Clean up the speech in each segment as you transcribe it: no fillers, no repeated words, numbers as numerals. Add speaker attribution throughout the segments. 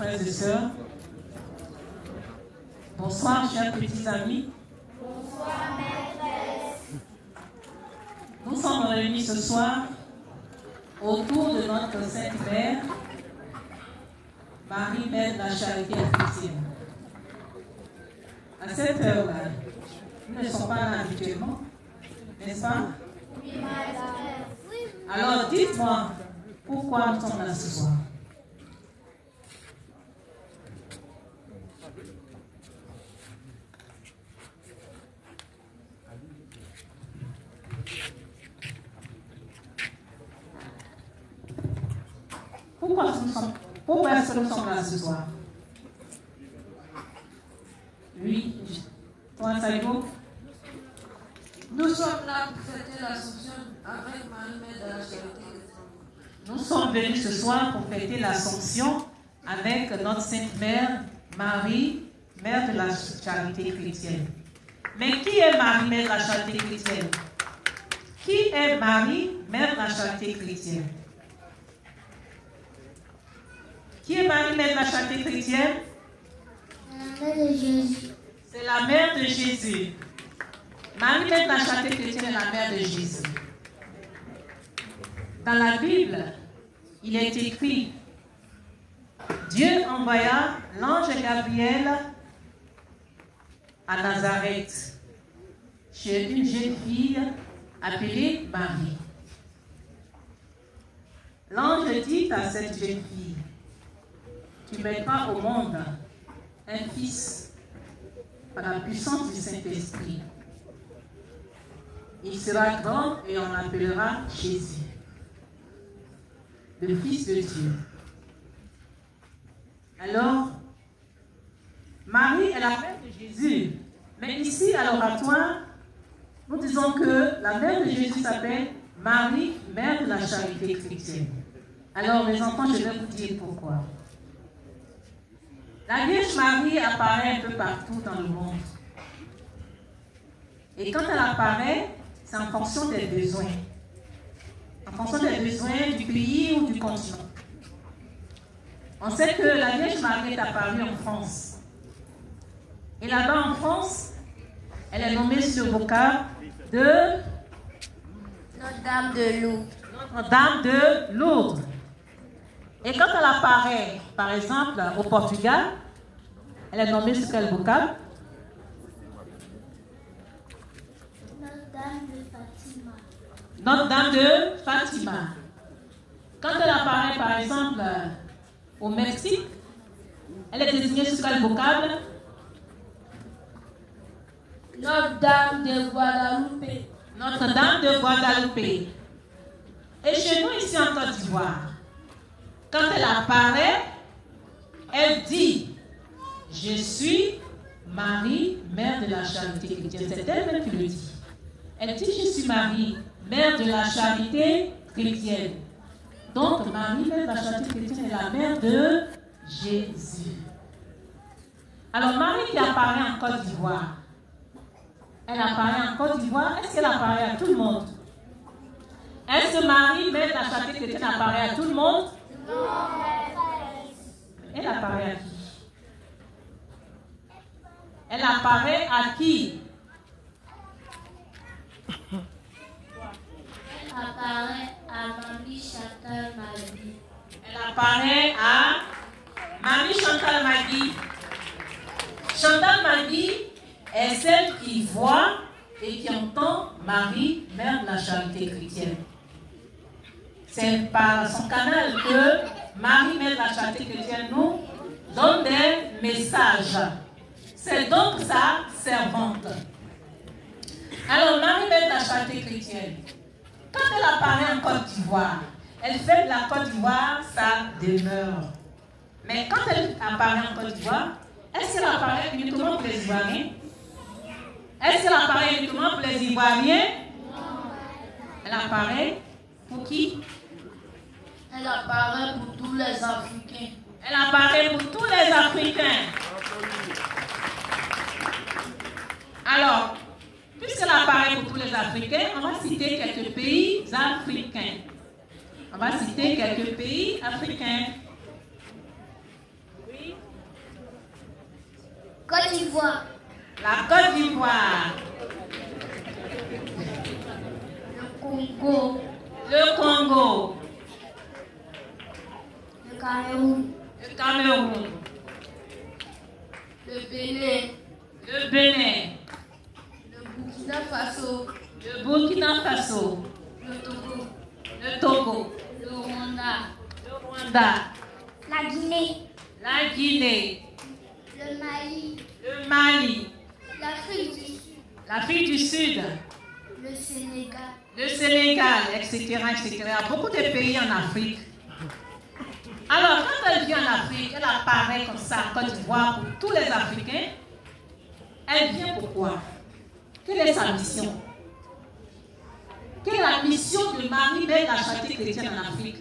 Speaker 1: frères et sœurs. Bonsoir, chers petits amis.
Speaker 2: Bonsoir, maîtresse.
Speaker 1: Nous sommes réunis ce soir autour de notre Sainte Mère, Marie, Mère de la Charité chrétienne. À cette heure-là, nous ne sommes pas là habituellement, n'est-ce pas?
Speaker 2: Oui, maîtresse.
Speaker 1: Alors dites-moi, pourquoi nous sommes là ce soir? Pourquoi est-ce que nous sommes là ce soir? Oui, toi, Saïgo?
Speaker 3: Nous sommes là pour fêter l'Assomption avec Marie, Mère de la Charité.
Speaker 1: Nous sommes venus ce soir pour fêter l'Assomption avec notre Sainte Mère, Marie, Mère de la Charité chrétienne. Mais qui est Marie, Mère de la Charité chrétienne? Qui est Marie, Mère de la Charité chrétienne? Qui est Marie, Mère de la Charité chrétienne?
Speaker 2: La mère de Jésus.
Speaker 1: C'est la mère de Jésus. Marie, Mère de la Charité chrétienne est la mère de Jésus. Dans la Bible, il est écrit, Dieu envoya l'ange Gabriel à Nazareth, chez une jeune fille appelée Marie. L'ange dit à cette jeune fille, tu mettras au monde un fils par la puissance du Saint-Esprit. Il sera grand et on l'appellera Jésus, le Fils de Dieu. Alors, Marie est la mère de Jésus. Mais ici, à l'oratoire, nous disons que la mère de Jésus s'appelle Marie, Mère de la Charité chrétienne. Alors, mes enfants, je vais vous dire pourquoi. La Vierge Marie apparaît un peu partout dans le monde. Et quand elle apparaît, c'est en fonction des besoins. En fonction des besoins du pays ou du continent. On sait que la Vierge Marie est apparue en France. Et là-bas en France, elle est nommée sur le vocable de
Speaker 2: Notre-Dame de Lourdes.
Speaker 1: Notre-Dame de Lourdes. Et quand elle apparaît, par exemple, au Portugal, elle est nommée sur quel vocable?
Speaker 2: Notre-Dame de Fatima.
Speaker 1: Notre-Dame de Fatima. Quand elle apparaît, par exemple, au Mexique, elle est désignée sur quel vocable?
Speaker 3: Notre-Dame de Guadalupe.
Speaker 1: Notre-Dame de Guadalupe. Et chez nous, ici en Côte d'Ivoire, quand elle apparaît, elle dit, je suis Marie, Mère de la Charité chrétienne. C'est elle-même qui le dit. Elle dit, je suis Marie, Mère de la Charité chrétienne. Donc, Marie, Mère de la Charité chrétienne, est la mère de Jésus. Alors, Marie qui apparaît en Côte d'Ivoire, elle apparaît en Côte d'Ivoire, est-ce qu'elle apparaît à tout le monde? Est-ce que Marie, Mère de la Charité chrétienne, apparaît à tout le monde?
Speaker 2: Non, maîtresse.
Speaker 1: Elle apparaît à qui? Elle apparaît à qui?
Speaker 2: Elle apparaît à Marie Chantal Magui.
Speaker 1: Elle apparaît à Marie Chantal Magui. Chantal Magui est celle qui voit et qui entend Marie, Mère de la Charité chrétienne. C'est par son canal que Marie, Mère de la Charité chrétienne, nous donne des messages. C'est donc sa servante. Alors, Marie, Mère de la Charité chrétienne, quand elle apparaît en Côte d'Ivoire, elle fait de la Côte d'Ivoire sa demeure. Mais quand elle apparaît en Côte d'Ivoire, est-ce qu'elle apparaît uniquement pour les Ivoiriens? Est-ce qu'elle apparaît uniquement pour les Ivoiriens? Elle apparaît pour qui?
Speaker 3: Elle apparaît pour tous les Africains.
Speaker 1: Elle apparaît pour tous les Africains. Alors, puisqu'elle apparaît pour tous les Africains, on va citer quelques pays africains. On va citer quelques pays africains. Oui.
Speaker 2: Côte d'Ivoire.
Speaker 1: La Côte d'Ivoire.
Speaker 2: Le Congo.
Speaker 1: Le Congo.
Speaker 2: Le Cameroun.
Speaker 1: Le Cameroun.
Speaker 3: Le Bénin.
Speaker 1: Le Bénin.
Speaker 3: Le Burkina Faso.
Speaker 1: Le Burkina Faso.
Speaker 3: Le Togo.
Speaker 1: Le Togo.
Speaker 2: Le Rwanda.
Speaker 1: Le Rwanda.
Speaker 2: La Guinée.
Speaker 1: La Guinée.
Speaker 2: Le Mali.
Speaker 1: Le Mali.
Speaker 2: L'Afrique du Sud.
Speaker 1: L'Afrique du Sud.
Speaker 2: Le Sénégal.
Speaker 1: Le Sénégal, etc., etc. Beaucoup de pays en Afrique. Alors, quand elle vient en Afrique, elle apparaît comme ça en Côte d'Ivoire pour tous les Africains. Elle vient pourquoi? Quelle est sa mission? Quelle est la mission de Marie-Mère de la Charité chrétienne en Afrique?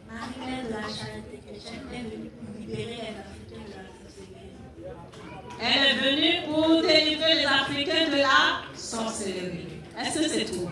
Speaker 2: Marie-Mère de la Charité chrétienne est venue pour libérer les Africains de la sorcellerie.
Speaker 1: Elle est venue pour délivrer les Africains de la sorcellerie. Est-ce que c'est tout?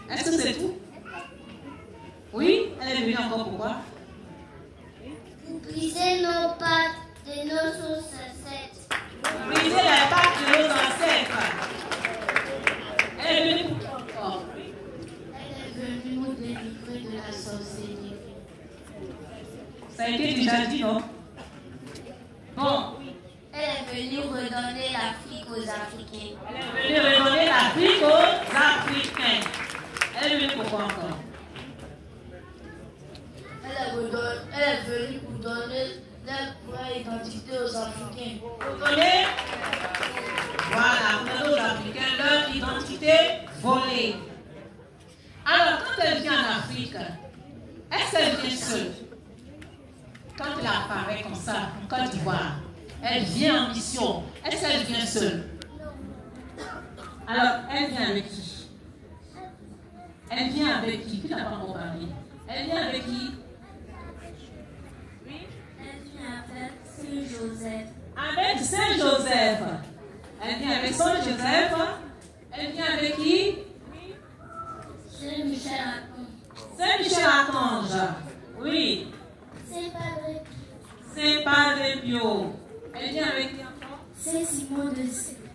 Speaker 1: Est-ce que c'est tout? Oui, elle est venue encore pourquoi?
Speaker 2: Pour briser nos pattes de nos ancêtres.
Speaker 1: Briser les pattes de nos ancêtres. Elle est venue pour qui encore?
Speaker 2: Elle est venue nous délivrer de la sorcellerie.
Speaker 1: Ça a été déjà dit, non? Bon.
Speaker 2: Elle est venue redonner l'Afrique aux Africains.
Speaker 1: Elle est venue redonner l'Afrique aux Africains. Elle est venue pourquoi encore?
Speaker 3: Elle est venue pour donner leur vraie identité aux Africains.
Speaker 1: Pour donner, voilà, pour donner aux Africains leur identité volée. Alors, quand elle vient en Afrique, est-ce qu'elle vient seule? Quand elle apparaît comme ça, en Côte d'Ivoire, elle vient en mission. Est-ce qu'elle vient seule? Alors, elle vient avec qui? Elle vient avec qui? Qui n'a pas encore parlé? Elle vient avec qui? Oui?
Speaker 2: Elle vient avec Saint-Joseph.
Speaker 1: Avec Saint-Joseph. Elle vient avec Saint-Joseph. Elle vient avec qui?
Speaker 2: Saint-Michel-Archange.
Speaker 1: Saint-Michel-Archange. Oui.
Speaker 2: Saint-Padre.
Speaker 1: Saint-Padre Pio. Elle vient avec qui encore?
Speaker 2: Saint-Simon de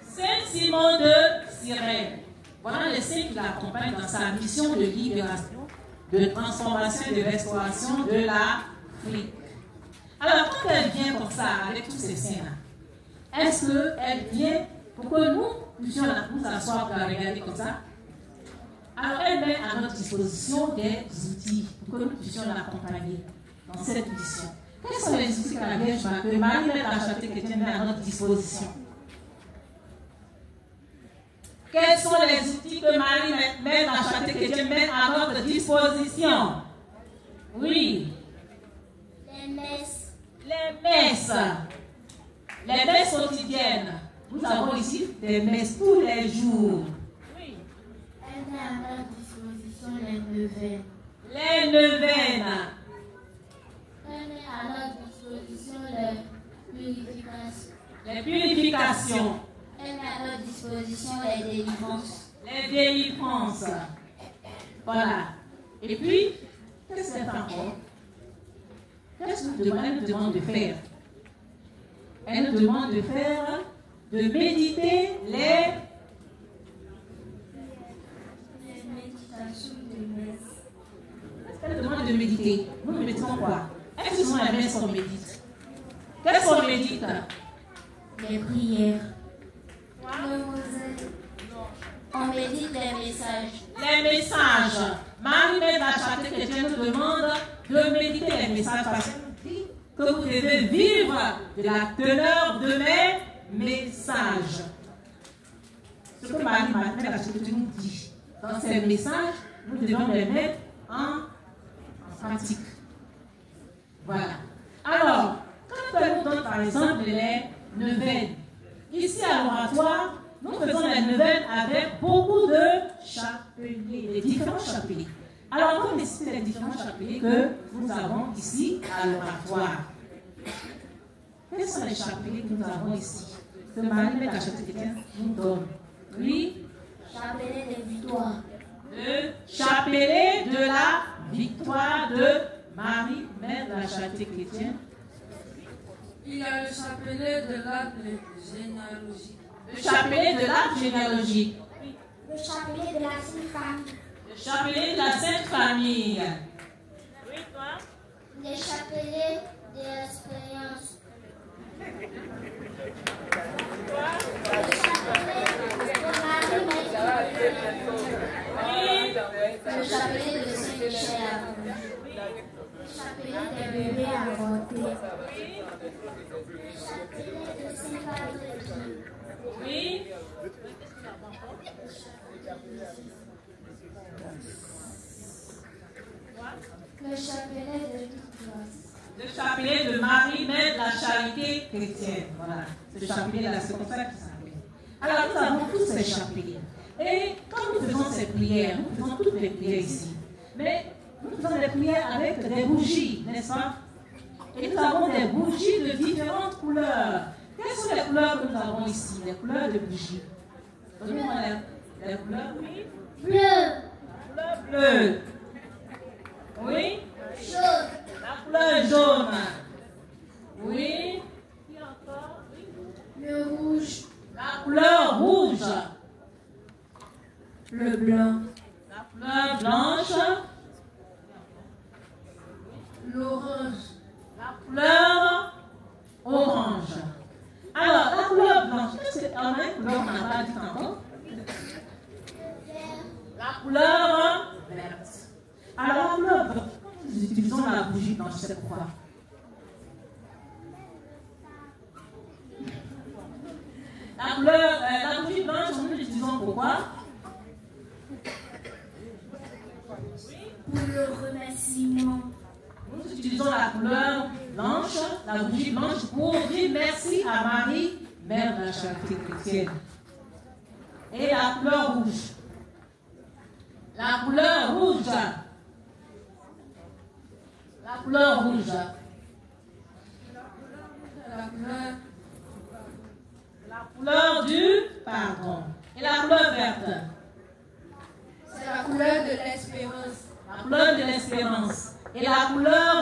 Speaker 1: Saint-Simon de Cyrène. Voilà les saints qui l'accompagnent dans sa mission de libération, de transformation et de restauration de l'Afrique. Alors, quand elle vient comme ça, avec tous ces saints-là, est-ce qu'elle vient pour que nous puissions nous asseoir pour la regarder comme ça? Alors, elle met à notre disposition des outils pour que nous puissions l'accompagner dans cette mission. Quels sont les outils que la Vierge Marie met à la Charité chrétienne met à notre disposition? Quels sont les outils que Marie met dans la Charité chrétienne met à notre disposition? Oui.
Speaker 2: Les messes.
Speaker 1: Les messes. Les messes quotidiennes. Nous avons ici des messes tous les jours. Oui.
Speaker 2: Elle met à notre disposition les neuvaines.
Speaker 1: Les neuvaines.
Speaker 2: Elle met à notre disposition les purifications.
Speaker 1: Les purifications.
Speaker 2: Elle met à notre disposition les délivrances.
Speaker 1: Les délivrances. Voilà. Et puis, qu'est-ce qu'elle fait encore? Qu'est-ce qu'elle nous demande de faire? Elle nous demande de faire, de méditer les
Speaker 2: méditations de messe.
Speaker 1: Qu'est-ce qu'elle demande de méditer? Nous méditons quoi? Est-ce que ce sont les messes qu'on médite? Qu'est-ce qu'on médite?
Speaker 2: Les prières. On médite les messages.
Speaker 1: Les messages. Marie-Mère de la Charité chrétienne nous demande de méditer les messages parce qu'elle dit que vous devez vivre de la teneur de mes messages. Ce que Marie-Mère de la Charité chrétienne nous dit dans ces messages, nous devons les mettre en pratique. Voilà. Alors, quand elle nous donne par exemple les neuvaines, ici à l'oratoire, nous faisons les neuvaines avec beaucoup de chapeliers, les différents chapeliers. Alors, on va citer les différents chapeliers que nous avons ici à l'oratoire. Quels sont les chapeliers que nous avons ici? Que Marie-Mère de la Charité chrétienne nous donne. Oui.
Speaker 2: Chapelet de victoire.
Speaker 1: Le chapelet de la victoire charité chrétienne?
Speaker 3: Il y a le chapelet de l'arbre généalogique.
Speaker 1: Le chapelet de l'arbre généalogique.
Speaker 4: Le chapelet de la Sainte Famille.
Speaker 1: Le chapelet de la Sainte Famille.
Speaker 2: Oui, toi?
Speaker 4: Le chapelet de l'espérance. Le chapelet de Marie. Le chapelet de Saint-Michel. Le chapelet des bébés avortés. Le chapelet de Saint-Patrick.
Speaker 1: Oui.
Speaker 4: Le chapelet de Nicolas.
Speaker 1: Le chapelet de Marie, mère de la charité chrétienne. Voilà, ce chapelet-là, c'est comme ça qu'il s'appelle. Alors, nous avons tous ces chapelets. Et quand nous faisons ces prières, nous faisons toutes les prières ici. Mais nous faisons des prières avec des bougies, n'est-ce pas? Et nous avons des bougies de différentes couleurs. Quelles sont les couleurs que nous avons ici? Les couleurs de bougies. Donnez-moi les couleurs.
Speaker 4: Bleu.
Speaker 1: Couleur bleue. Oui.
Speaker 4: Jaune.
Speaker 1: La couleur jaune. Oui. Qui encore?
Speaker 4: Le rouge.
Speaker 1: La couleur rouge.
Speaker 3: Le blanc.
Speaker 1: La couleur blanche.
Speaker 3: L'orange.
Speaker 1: La couleur orange. Alors, la couleur blanche, qu'est-ce que c'est? La couleur qu'on n'a pas dit tantôt? La couleur verte. Alors, la couleur verte, nous utilisons la bougie blanche, c'est pourquoi? La bougie blanche, nous l'utilisons pourquoi?
Speaker 4: Pour le remerciement.
Speaker 1: Nous utilisons la couleur blanche, la bougie blanche, pour dire merci à Marie, mère de la charité chrétienne. Et la couleur rouge. La couleur rouge. La couleur rouge. La couleur du pardon. Et la couleur verte.
Speaker 3: C'est la couleur de l'espérance.
Speaker 1: La couleur de l'espérance. Et la couleur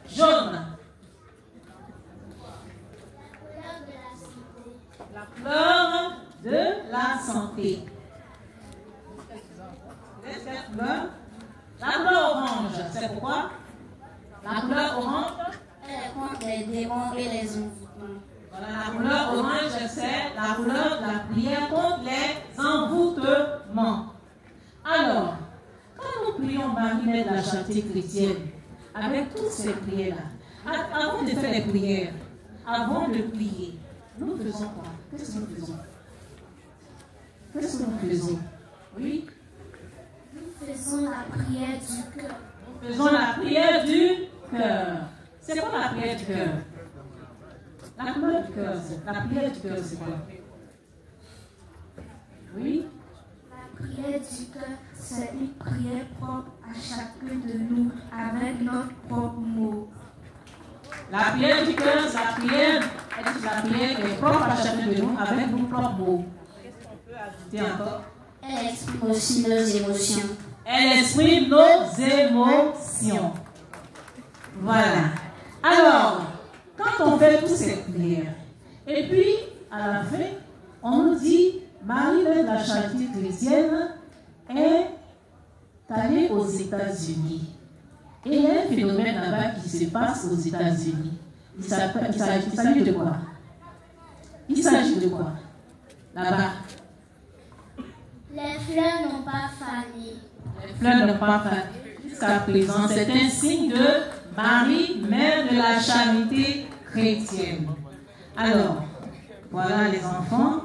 Speaker 1: jaune. La couleur de la santé. Cette couleur. La couleur orange, c'est pourquoi? La couleur orange.
Speaker 4: Elle est contre les démons et les envoûtements.
Speaker 1: Voilà, la couleur orange, c'est la couleur de la prière contre les envoûtements. Alors, quand nous prions Marie, mère de la charité chrétienne, avec toutes ces prières-là, avant de faire les prières, avant de prier, nous faisons quoi? Qu'est-ce que nous faisons? Qu'est-ce que nous faisons? Oui?
Speaker 4: Nous faisons la prière du cœur.
Speaker 1: Nous faisons la prière du cœur. C'est quoi la prière du cœur? La couleur du cœur, la prière du cœur, c'est quoi? Oui?
Speaker 4: La prière du cœur, c'est une prière propre à chacun de nous avec notre propre mot.
Speaker 1: La prière du cœur, c'est la prière qui est propre à chacun de nous avec nos propres mots. Qu'est-ce qu'on peut ajouter encore?
Speaker 4: Elle exprime aussi nos émotions.
Speaker 1: Elle exprime nos émotions. Voilà. Alors, quand on fait toutes ces prières, et puis à la fin, on nous dit, Marie, mère de la charité chrétienne, est allée aux États-Unis. Et il y a un phénomène là-bas qui se passe aux États-Unis. Il s'agit de quoi? Il s'agit de quoi? Là-bas.
Speaker 4: Les fleurs n'ont pas fané.
Speaker 1: Les fleurs n'ont pas fané. Jusqu'à présent, c'est un signe de Marie, mère de la charité chrétienne. Alors, voilà les enfants,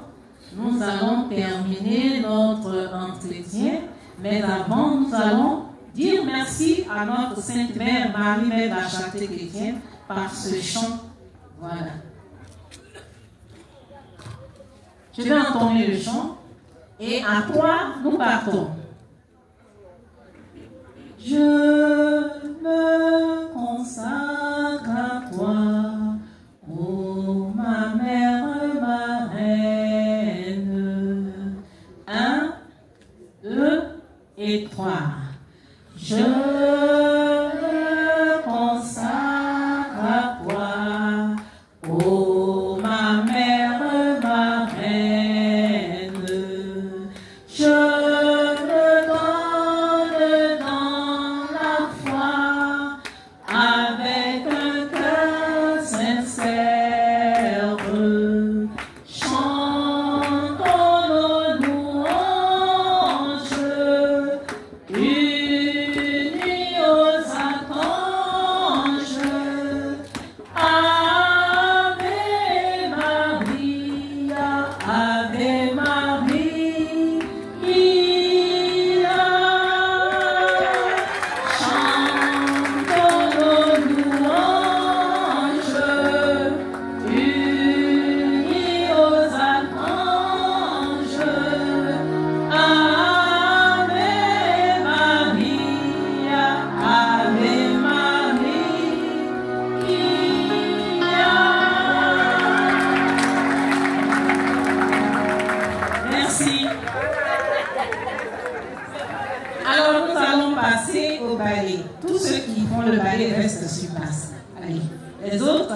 Speaker 1: nous allons terminer notre entretien, mais avant, nous allons dire merci à notre Sainte Mère, Marie, mère de la charité chrétienne, par ce chant. Voilà. Je vais entonner le chant, et à toi, nous partons. Je me consacre à toi, ô ma mère, ma reine. 1, 2 et 3. Je me Alors nous allons passer au ballet. Tous ceux qui font le ballet restent sur place. Allez, les autres.